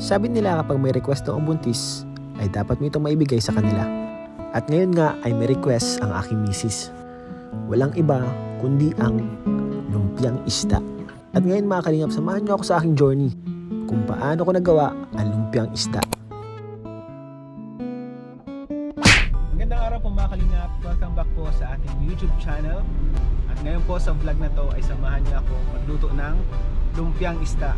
Sabi nila kapag may request ng buntis, ay dapat mo itong maibigay sa kanila. At ngayon nga ay may request ang aking misis. Walang iba kundi ang lumpiang isda. At ngayon mga kalingap, samahan niyo ako sa aking journey kung paano ko nagawa ang lumpiang isda. Magandang araw po mga kalingap. Welcome back po sa ating YouTube channel. At ngayon po sa vlog na to ay samahan niyo ako magluto ng lumpiang isda.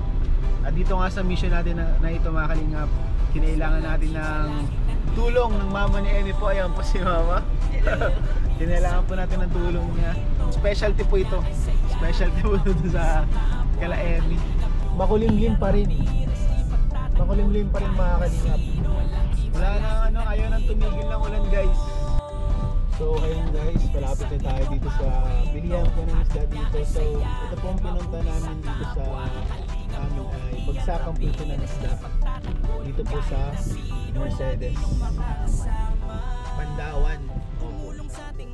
At dito nga sa mission natin na ito mga kalingap, kinailangan natin ng tulong ng mama ni Emmy po. Ayan po si mama. Kinailangan po natin ng tulong niya. Specialty po ito. Specialty po ito sa kala Emmy. Makulimlim pa rin. Makulimlim pa rin mga kalingap. Wala na ayaw nang tumigil ng ulan guys. So ngayon guys, palapit na tayo dito sa bilihan po ng isda dito. So ito po ang pinunta namin dito sa amin ay bagsakan po ito ng isda. Dito po sa Mercedes Pandawan.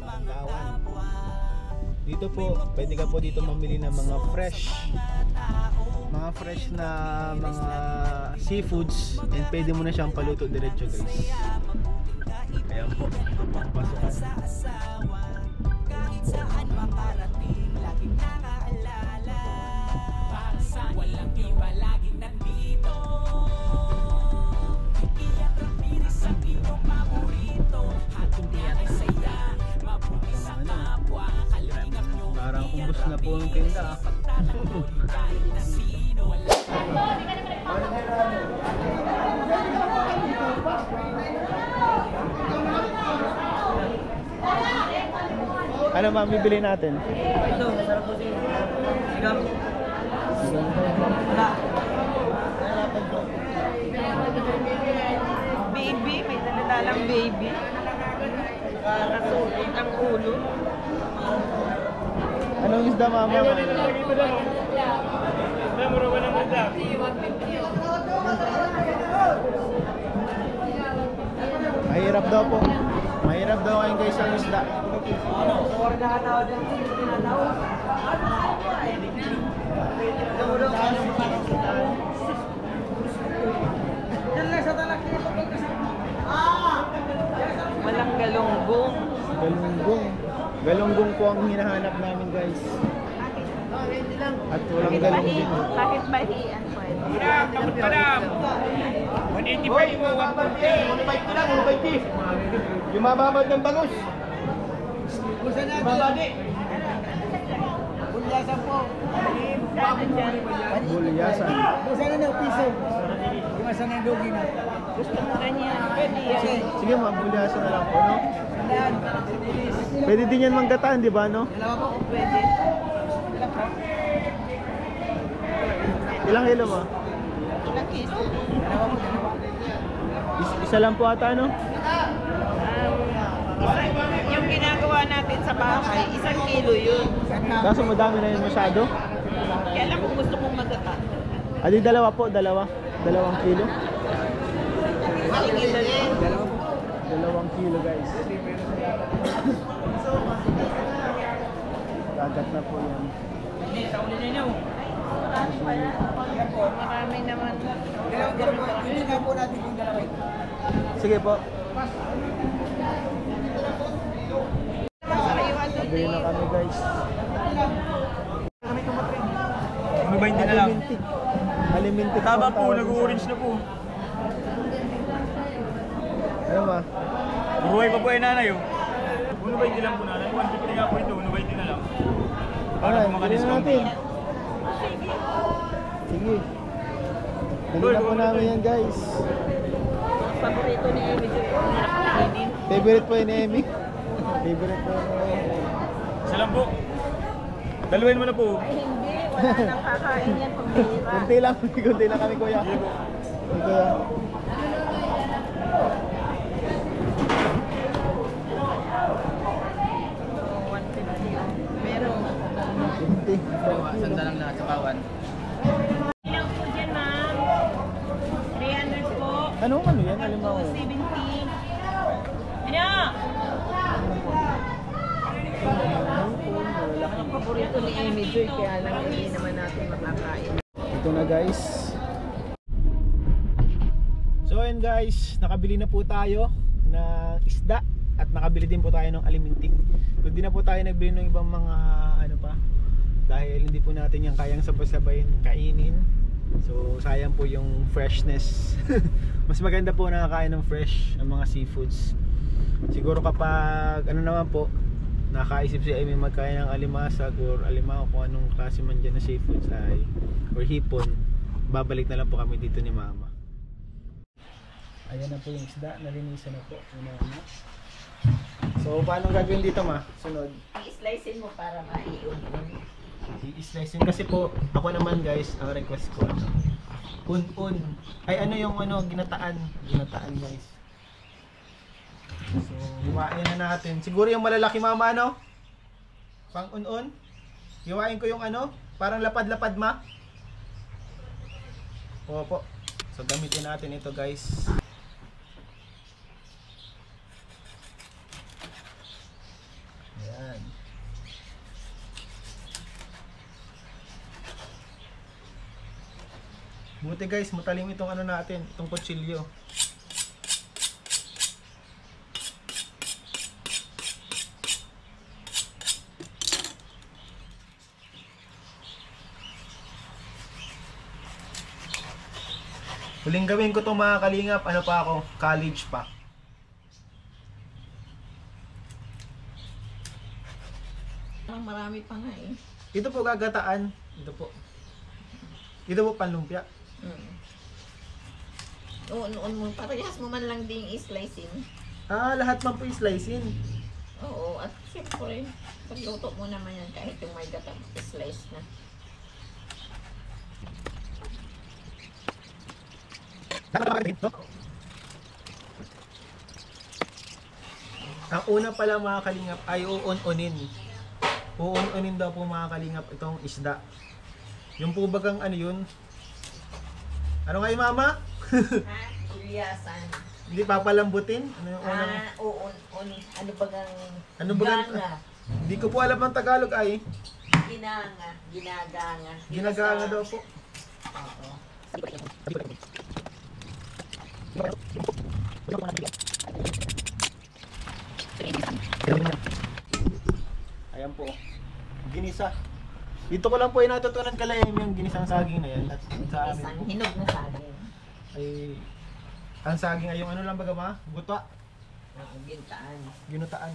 Pandawan. Dito po, pwede ka po dito mamili ng mga fresh na mga seafoods, and pwede mo na siyang paluto diretso guys. Ayan po, pasukan. Parang kumbos na po yung tinda. Ano ma'am, bibili natin? Ito, masarap po siya. Sigam. Wala. Baby, may daladalang baby. Nakasulit ang ulo. Anong isda mama? Mahirap daw po. Mahirap daw ngayon guys ang isda. Walang galunggong. Galunggong po ang hinahanap namin guys. At walang galunggong. Bakit bahian po? Madam! 185 mo, 140. 150 lang, 150. Yung mababad ng bangus. Mabadi. Bulyasan po. Bulyasan. Busan na ng piso. Imasan ng dogi na. Gusto mo kanya? Sige ma'am, bulyasan na lang po, no? Pwede din yan manggataan, di ba, no? Dalawa po. Pwede. Ilang kilo mo? Ilang kiso? Isa lang po ata, no? Yung ginagawa natin sa bahay, 1 kilo yun. Kaso madami na yun masyado. Kaya lang kung gusto mong magata. Adi dalawa po, dalawa. 2 kilo. 1 kilo yun. 2 kilo guys. Kagat na po yan. Marami naman. Sige po. Bili na kami guys. Ano ba hindi na lang? Alimintik. Tama po, nag-orange na po. Ano ba? Buhay pa po ay nanay oh. Ano ba hindi lang po nanay? 150 nga po ito, ano ba hindi na lang? Alright, bili na natin. Sige. Bili na po namin yan guys. Paborito ni Emmy dito. Favorite po yun ni Emmy. Favorite po yun ni Emmy. Isa lang po. Daluin mo na po. Ay hindi, wala nang kakain yan pambira. Kunti lang kami kuya. Sige po. Kuya. Meron. 50. Sanda lang lahat sa bawan. Ilang po dyan ma'am? 300 po. Ano yan? Alam mo. 270. Ano? Ang paborito ni Emmy Joy, kaya lang hindi naman natin makakain. Ito na guys. So ayun guys, nakabili na po tayo ng isda at nakabili din po tayo ng alimintik. Hindi na po tayo nagbili ng ibang mga ano pa, dahil hindi po natin yung kayang sabay-sabayin kainin. So sayang po yung freshness. Mas maganda po nakakain ng fresh ang mga seafoods. Siguro kapag ano naman po, nakaisip si Amy magkain ng alimasag or alimango, kung anong klase man dyan na seafoods ay, or hipon, babalik na lang po kami dito ni Mama. Ayan na po yung isda, nalinisan na po. So paano gagawin dito, Ma? Sunod, I-slicein mo para maiunin. i-slice yun. Kasi po, ako naman guys, ang request ko ano, un-un. Ay ano yung ano, ginataan. Ginataan guys. So, hiwain na natin. Siguro yung malalaki, Mama, ano? Pang un-un. Hiwain ko yung ano, parang lapad-lapad, Ma. Opo. So, gamitin natin ito guys. Ayan. Buti guys, matalim itong ano natin, itong kutsilyo. Huling gawin ko itong mga kalingap, ano pa ako, college pa. Marami pa nga eh. Ito po gagataan. Ito po. Ito po panlumpia. Noon mo, parehas mo man lang ding i-slicein. Ah, lahat man po i-slicein. Oo, at syempre, pagluto mo naman yan kahit yung may gatang slice na. Ang una pala mga kalingap ay uun-unin. Uun-unin daw po mga kalingap itong isda. Yung po bagang ano yun? Ano nga yung Mama? Ha? Ulyasan. Hindi papalambutin? Ano yung unang? Ano bagang Ano bagang? ganga? Hindi ko po alam ang Tagalog ay. Ginanga. Ginaganga. Ginaganga daw po. Oo. Ayan po. Ginisa. Dito ko lang po yung natutunan kalayam yung ginisang saging na yan. At sa Isang amin po hinog na saging. ay ang saging ay yung ano lang baga, Ma? Gutwa. Gintaan. Ginutaan.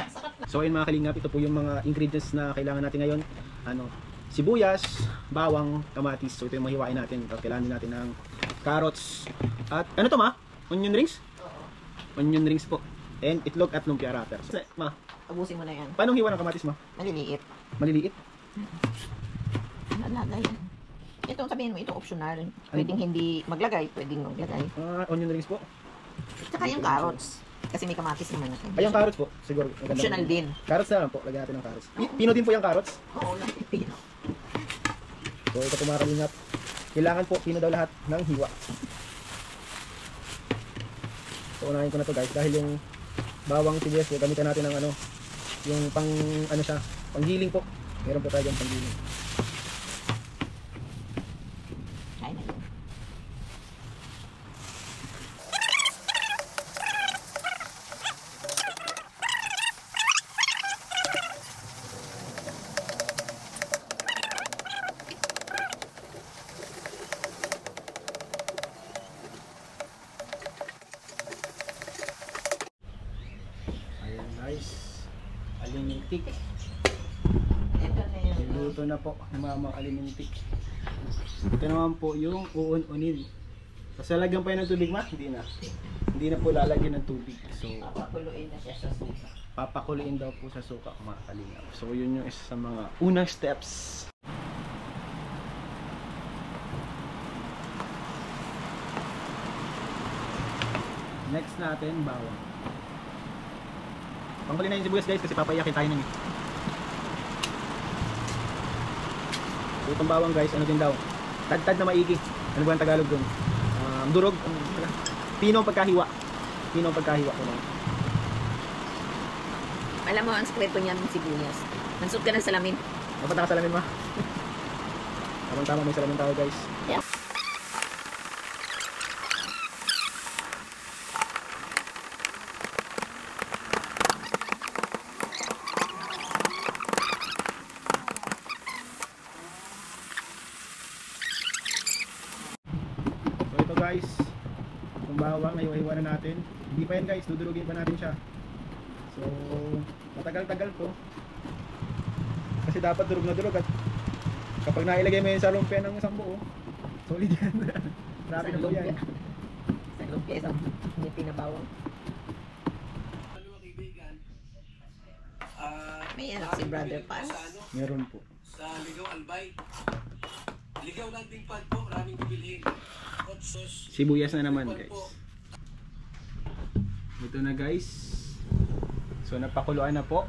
Sarap na. So ayun mga kalingap, ito po yung mga ingredients na kailangan natin ngayon. Ano, sibuyas, bawang, kamatis. So ito yung mahiwain natin. Tapos kailangan din natin ng carrots. At ano to, Ma? Onion rings? Oo. Onion rings po. And itlog at lumpia wrapper. So, Ma, Tabusin mo na yan. paano hiwa ng kamatis, Ma? Maliliit. Maliliit? Nalagay yan. Ito sabihin mo, ito optional. Pwedeng hindi maglagay, pwedeng maglagay. Onion rings po. Tsaka yung carrots. Kasi may kamatis naman natin. Ay, yung carrots po. Siguro. maganda Optional naman. din. Carrots na lang po. Lagyan natin ng carrots. Pino din po yung carrots. Oo, lang pipino. So ito po mga kalingap. Kailangan po pino daw lahat ng hiwa. So unahin ko na to guys. Dahil yung bawang sibuyas po, gamitan natin ng ano, yung pang ano siya, panggiling po. Meron po tayo dyan panggiling. Kaya na yun. Ayan guys. Alimintik. Ito na yun. Niluto na po ng mga alimintik. Ito naman po yung uun-unin. Kasi lalagyan pa yun ng tubig, Ma? Hindi na. Hindi na po lalagyan ng tubig. So Papakuluin na siya sa suka. papakuliin daw po sa suka mga kalingap. So yun yung isa sa mga unang steps. Next natin, bawang. Panghuli na yung sibuyas guys kasi papayakin tayo nun eh. So itong bawang guys, ano din daw? Tad-tad na maigi. Ano ba ang Tagalog dun? Durog. Pino ang pagkahiwa. Pino ang pagkahiwa ko na. Alam mo, ang sekreto niyan ng sibuyas. Nansot ka ng salamin. Mapunta ka salamin, Ma. Tamang-tama may salamin tayo guys. Yeah. guys, yung bawang na iwa na natin. Hindi pa yan guys, dudurugin pa natin siya. So matagal-tagal to kasi dapat durog na durog, at kapag nailagay mo yan sa lumpia ng isang buo, solid yan. Grabe na po yan. Sa lumpia, isang hindi pinabawang. May anak si Brother Paz. Meron po. Sa Ligaw Albay. Ligaw Landing Pad po, maraming bibilhin. Hot sauce. Sibuyas na naman guys. Ito na guys. So napakuluan na po.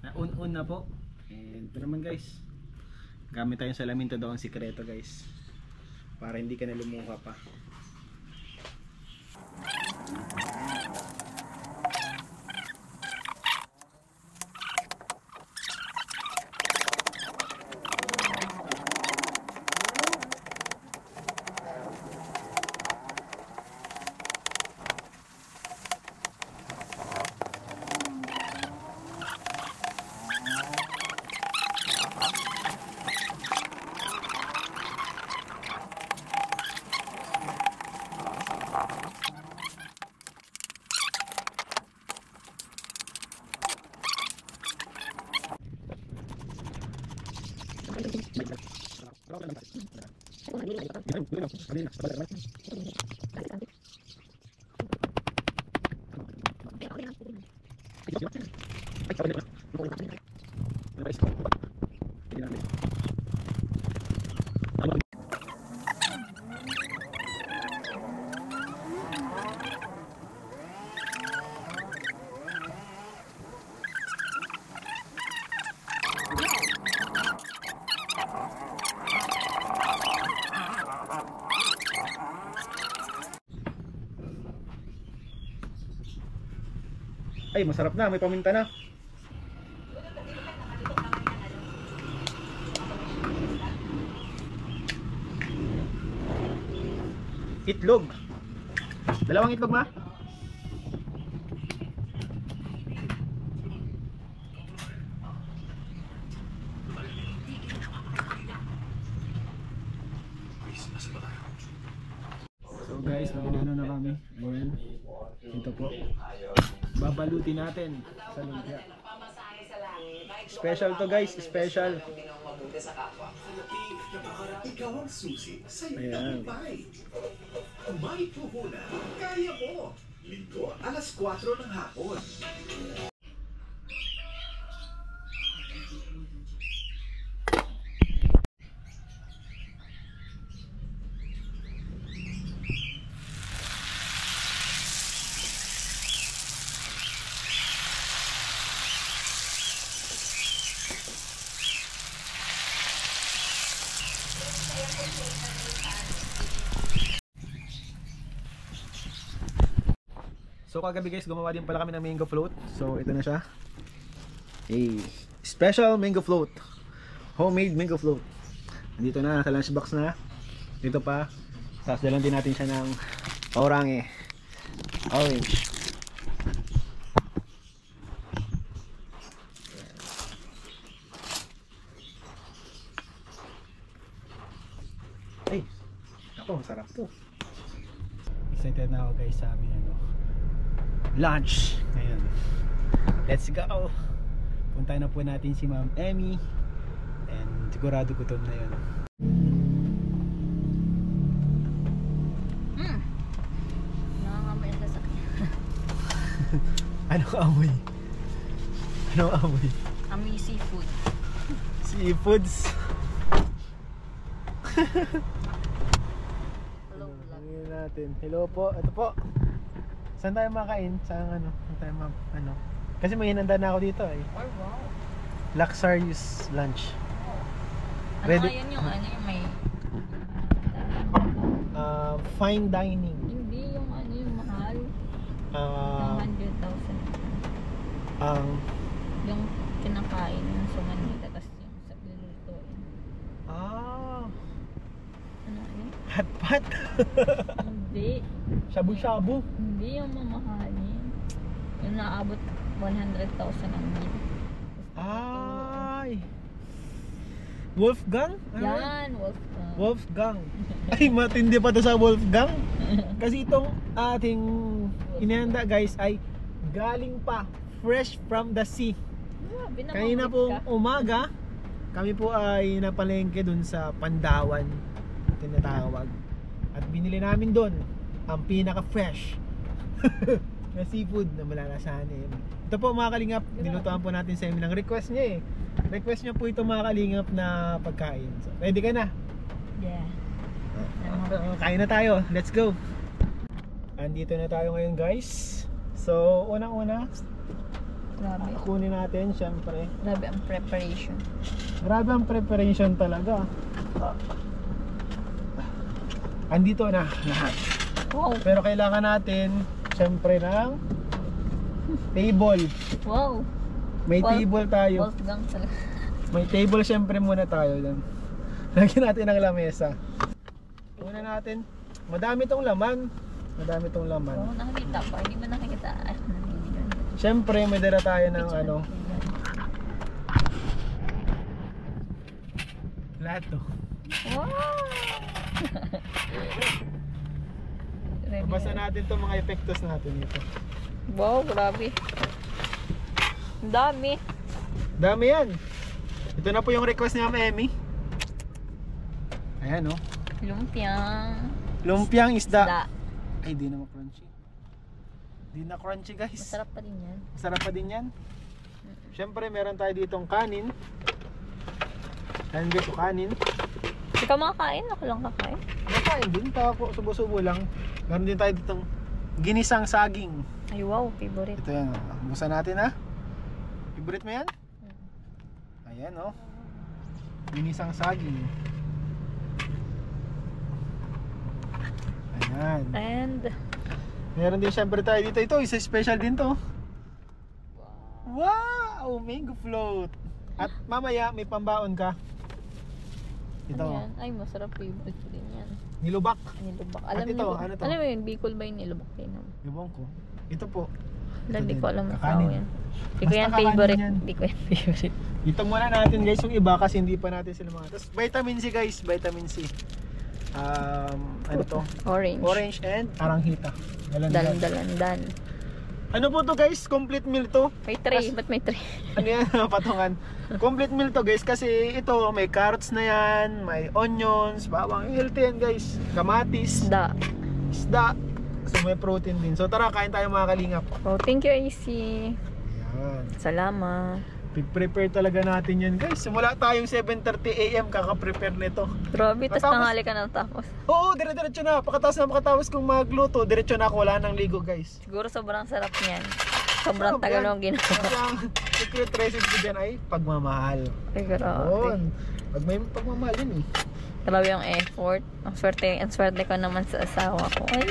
Naun-un na po. And ito naman guys. Gamit tayong salamin, to daw ang sikreto guys. Para hindi ka na lumuha pa. Ay, masarap na, may paminta na. Itlog. Dalawang itlog ma? So guys, nagano na kami. Ayan. Ito po. Babalutin natin sa lumpia. Special to guys, special. Ikaw ang susi sa Ayan. tagumpay. May puhunan, kaya mo. Linggo, alas 4 ng hapon. So kagabi guys, gumawa din pala kami ng mango float. So ito na siya. Special mango float. Homemade mango float. Dito na, sa lunchbox na. Dito pa. Tapos dalan din natin siya ng orange. Orange. Ay, ako, masarap to. Excited na ako guys sa aming lunch ngayon. Let's go. Puntahan na po natin si Ma'am Emmy, and sigurado gutom na yun. Nangangamoy ang sasakyan. Anong amoy? Anong amoy? Amoy seafood. Seafoods. Hello vlog. Tingnan natin. Hello po. Ito po. Saan tayo makain? Saan ano? Saan tayo ano? Kasi may hinanda na ako dito eh. Oh wow. Luxurious lunch. Ano Ready? ngayon yung ano yung may Fine dining. hindi yung ano yung mahal. Ah, Yung 100,000. ang Yung kinakain yung sa Manila tapos yung sa lulutuin. Ano yun? hot pot. Hindi. Shabu-shabu. Hindi yung mamahalin. Yung naabot 100,000 ang meal. Ay. Wolfgang? Ano? Yan, Wolfgang. Wolfgang. Ay, matindi pa to sa Wolfgang. Kasi itong ating inihanda guys ay galing pa, fresh from the sea. Kanina pong umaga, kami po ay napalengke dun sa Pandawan, tinatawag. At binili namin dun ang pinaka-fresh na seafood na malalasahan eh. Ito po mga kalingap, nilutuan po natin sa inyo ng request niya eh. Request niya po ito mga kalingap na pagkain. So, ready ka na? Yeah. Kain na tayo, let's go. Andito na tayo ngayon guys. So unang-una, Grabe. kunin natin syempre. Grabe ang preparation. Grabe ang preparation talaga. Andito na lahat. Wow. Pero kailangan natin syempre ng table. Wow. May table tayo. Wolfgang talaga. May table syempre muna tayo dyan. Lagyan natin ng lamesa. Una natin, madami tong laman. Madami tong laman. Oo, nakikita pa. Hindi mo nakikita. Ay, naniligan. Syempre may dala tayo ng ano, plato. Wow! Ready Basta na. natin itong mga epektos natin dito. Wow, grabe. Ang dami. Dami yan. Ito na po yung request ni Ma'am Emmy. Ayan oh. Lumpiang. Lumpiang isda. Isda. Ay, di na crunchy. Di na crunchy guys. Masarap pa din yan. Masarap pa din yan. Siyempre meron tayo ditong kanin. Ayan guys, so kanin. Hindi ka makakain? Ako lang kakain. Nakain din, tako, subo-subo lang. Meron din tayo ditong ginisang saging. Ay wow, favorite. Ito yan, buksan natin ha. Favorite mo yan? Ayan oh. Ginisang saging. Ayan. And Meron din syempre tayo dito. Ito, isa special din to. Wow! Mango float. At mamaya may pambaon ka. Ito. ano yan? Ay, masarap, favorite ko din yan. Nilubak. Nilubak. At Alam ito, niyo, ano to? alam mo yun, Bicol ba yung nilubak din? Ewan ko. Ito po. Wala, Ito di din. ko alam ang Kakanin. tao yan. Di ko Basta yan kakanin favorite. yan. Di ko yan favorite. Ito muna natin guys yung iba kasi hindi pa natin sila mga. Tapos vitamin C guys, vitamin C. Ano to? Orange. Orange and aranghita. Dan. Ano po to guys? Complete meal to. May tray. Ba't may tray? Ano yan? Patungan. Complete meal to guys kasi ito may carrots na yan, may onions, bawang. Healthy yan guys. Kamatis, isda. So may protein din. So tara, kain tayo mga kalingap. Oh, thank you, AC. Yan. Salamat. Prepare talaga natin yan guys. Simula tayong 7:30 AM kaka-prepare nito. Grabe, tas Matapos- tanghali ka na tapos. Oo, dire-diretso na. Pakatapos kong magluto, diretso na ako. Wala nang ligo guys. Siguro sobrang sarap niyan. Sobrang Sarap tagal yan. nung ginawa. Kasi ang secret recipe ko dyan ay pagmamahal. Ay, grabe. Yun. Pag may pagmamahal yun eh. Grabe yung effort. Ang swerte ko naman sa asawa ko. Ay.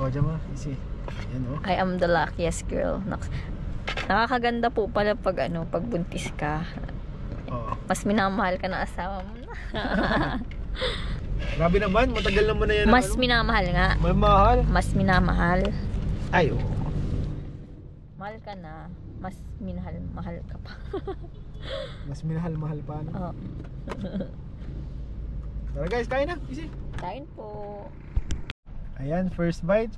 O, dyan mo. Easy. Yan o. I am the luckiest girl. Nakakaganda po pala pag pag buntis ka. Oo. Mas minamahal ka ng asawa mo na. Grabe naman, matagal naman na yan. Mas minamahal nga. May mahal. Mas minamahal. Ay, oo. Mahal ka na. Mas mahal ka pa. Mas minahal-mahal pa. No? Oo. Tara guys, kain na. Easy. Kain po. Ayan, first bite.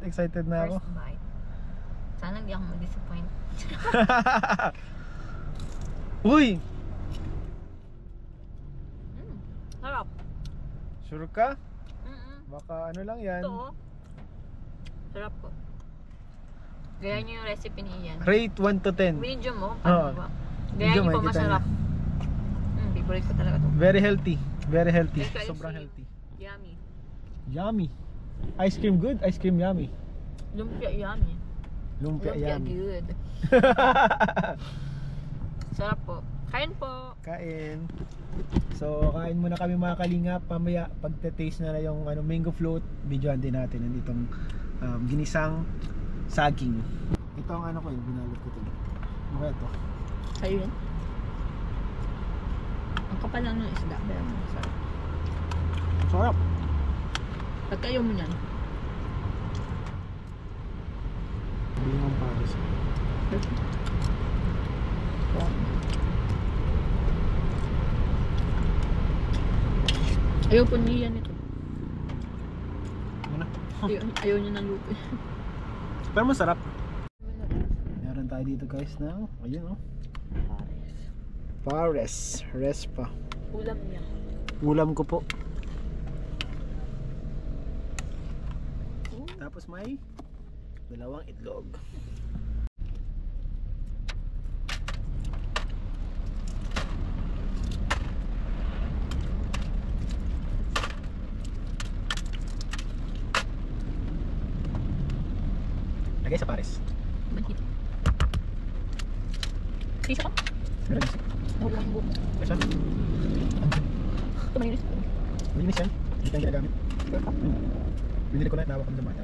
Excited na ako. First bite. Sana hindi ako ma-disappoint. Uy! Harap. Sure ka? Baka ano lang yan. Ito. Sarap po. Gaya niyo yung recipe ni Ian. Rate 1 to 10. Medium mo. Oo. Paano ba? Gaya Medium, niyo po makikita masarap. Favorite ko talaga to. Very healthy. Very healthy. Ito, Sobrang see. healthy. Yummy. Yummy. Ice cream good? Ice cream yummy. Lumpia yummy. Lumpia Lumpia yummy. good. Sarap po. Kain po. Kain. So, kain muna kami mga kalingap. Pamaya, pagte-taste na yung mango float, videoan din natin. Nanditong ginisang saging. Ito ang ko yung binalot ko ito. Ano kaya ito? Ayun. Ang kapal lang ng isda. Pero masarap. Sarap. Pagkayo mo yan. Bilang pares. Ayaw po niya nito. Ano? Ayaw niya ng lupi. Pero masarap. Meron tayo dito guys ng, ayun oh. Pares. Res pa. Ulam niya. Ulam ko po. Tapos may dalawang itlog. Lagay sa pares. Manhit. Sisa ka? Meron isa. Wala yung buko. Isa. Ito mayroon. Malinis yan. Hindi tayong ginagamit. Binili ko na, nawak ang dumata.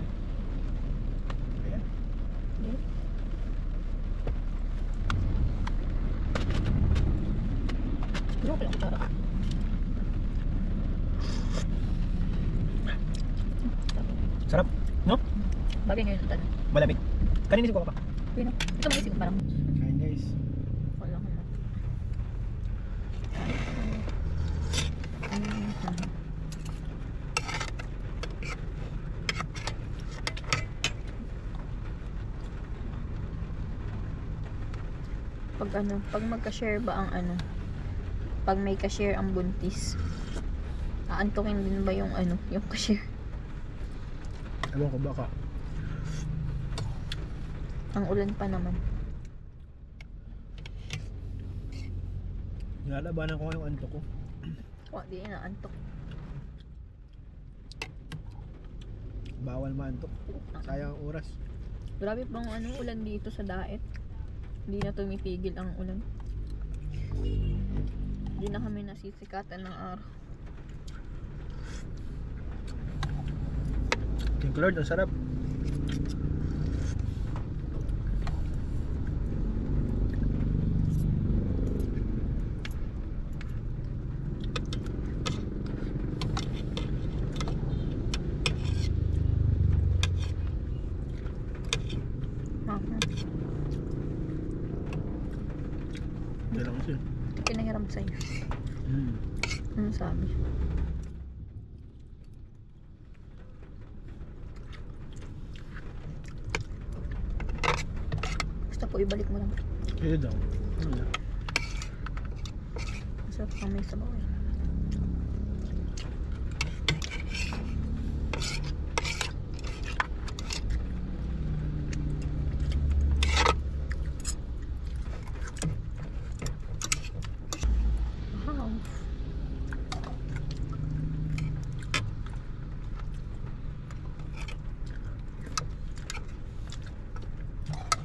Ayan. Ano ko lang ito? Sarap, no? Bagay ngayon ito. Malamig. Kanina sigaw ka pa. Ito may isip parang. Kain guys. Wala ko na. Pag magka-share ba ang pag may ka-share ang buntis, aantukin din ba yung yung ka-share? Ewan ko baka. Ang ulan pa naman. Nilalabanan ko yung anto ko. Di na antok. Bawal maantok. Sayang ang oras. Grabe bang ulan dito sa Daet. Hindi na tumipigil ang ulan. Hindi na kami nasisikatan ng araw. Thank you Lord, ang sarap. Hindi lang kasi. Pinahiram sa'yo. Ano sabi? Basta po ibalik mo lang. Kaya daw. Ano na? Masarap kang may sabaw eh. Wow.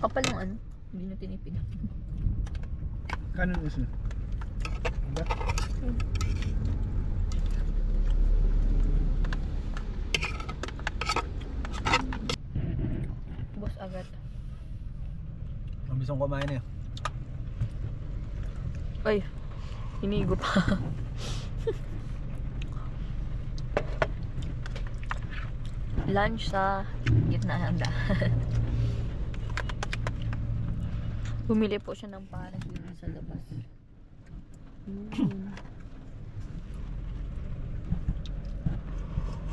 Kapal yung hindi na tinipid. Kanon isa. Diba? Boss agad. Mabis akong kumain eh. Ay, hinigo pa. Lunch sa gitna ng daan. Bumili po siya ng parang dito sa labas.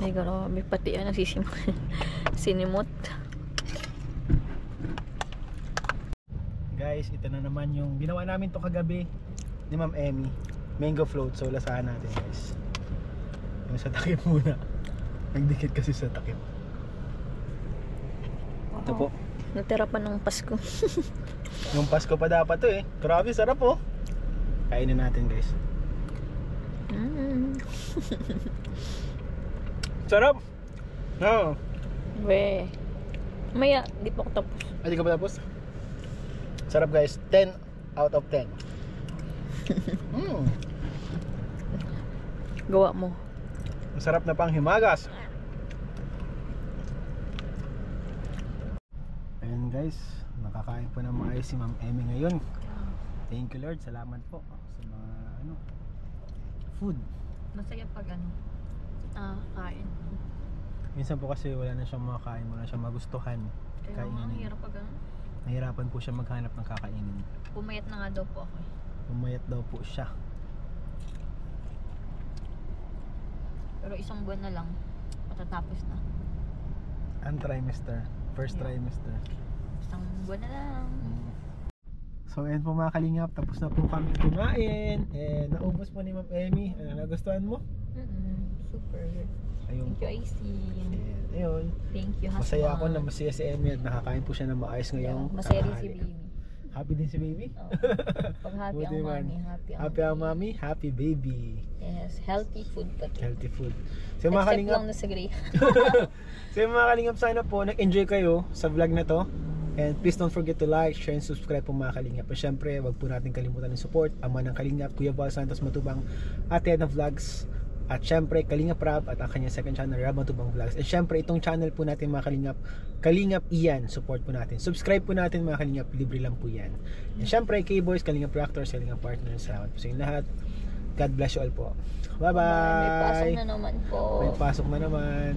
Ay, grabe. Pati sinimot. Guys, ito na naman yung ginawa namin to kagabi ni Ma'am Emmy. Mango float. So, lasahan natin guys. Yung sa takip muna. Nagdikit kasi sa takip. Ito po. Natira pa ng Pasko. Yung Pasko pa dapat to eh. Grabe, sarap oh. Kainin natin guys. Sarap! No. We. Maya, di pa ako tapos. Ay, di ka ba tapos? Sarap guys. 10 out of 10. Gawa mo. Masarap na pang himagas. Ayan guys, nakakain po ng maayos si Ma'am Emmy ngayon. Thank you Lord, salamat po sa mga food. Masaya pag kain. Minsan po kasi wala na siyang makakain, wala na siyang magustuhan. Kaya nga, Kainin. hirap pag Nahirapan po siya maghanap ng kakainin. pumayat na nga daw po ako eh. Pumayat daw po siya. Pero isang buwan na lang, matatapos na. Ang trimester. First Yeah. trimester. Isang buwan na lang. So ayun po mga kalingap, tapos na po kami kumain. And naubos po ni Ma'am Emmy. Ano, nagustuhan mo? Super. Ayun Thank po. you, IC. And ayun. Thank you, husband. Masaya ako na masaya si Emmy at nakakain po siya ng maayos ngayong Masaya rin si tanghali. baby. Happy din si baby? Oo. Pag happy Buti ang man. mommy, happy ang Happy ang mommy, happy baby. Yes, healthy food pa to. Healthy food. So mga Except kalingap, lang na sa gray. so mga kalingap, sana po nag-enjoy kayo sa vlog na to. And please don't forget to like, share, and subscribe po mga kalingap. At syempre, wag po natin kalimutan ng support. Ama ng Kalingap, Kuya Val Santos Matubang, Ate Edna Vlogs. At syempre, Kalingap Rab at ang kanyang second channel, Rab Matubang Vlogs. And syempre, itong channel po natin mga Kalingap, Kalingap Ian, support po natin. Subscribe po natin mga Kalingap, libre lang po yan. And syempre, K-Boys, Kalingap Reactors, Kalingap Partners, salamat po sa inyo lahat. God bless you all po. Bye-bye! May pasok na naman po. May pasok na naman.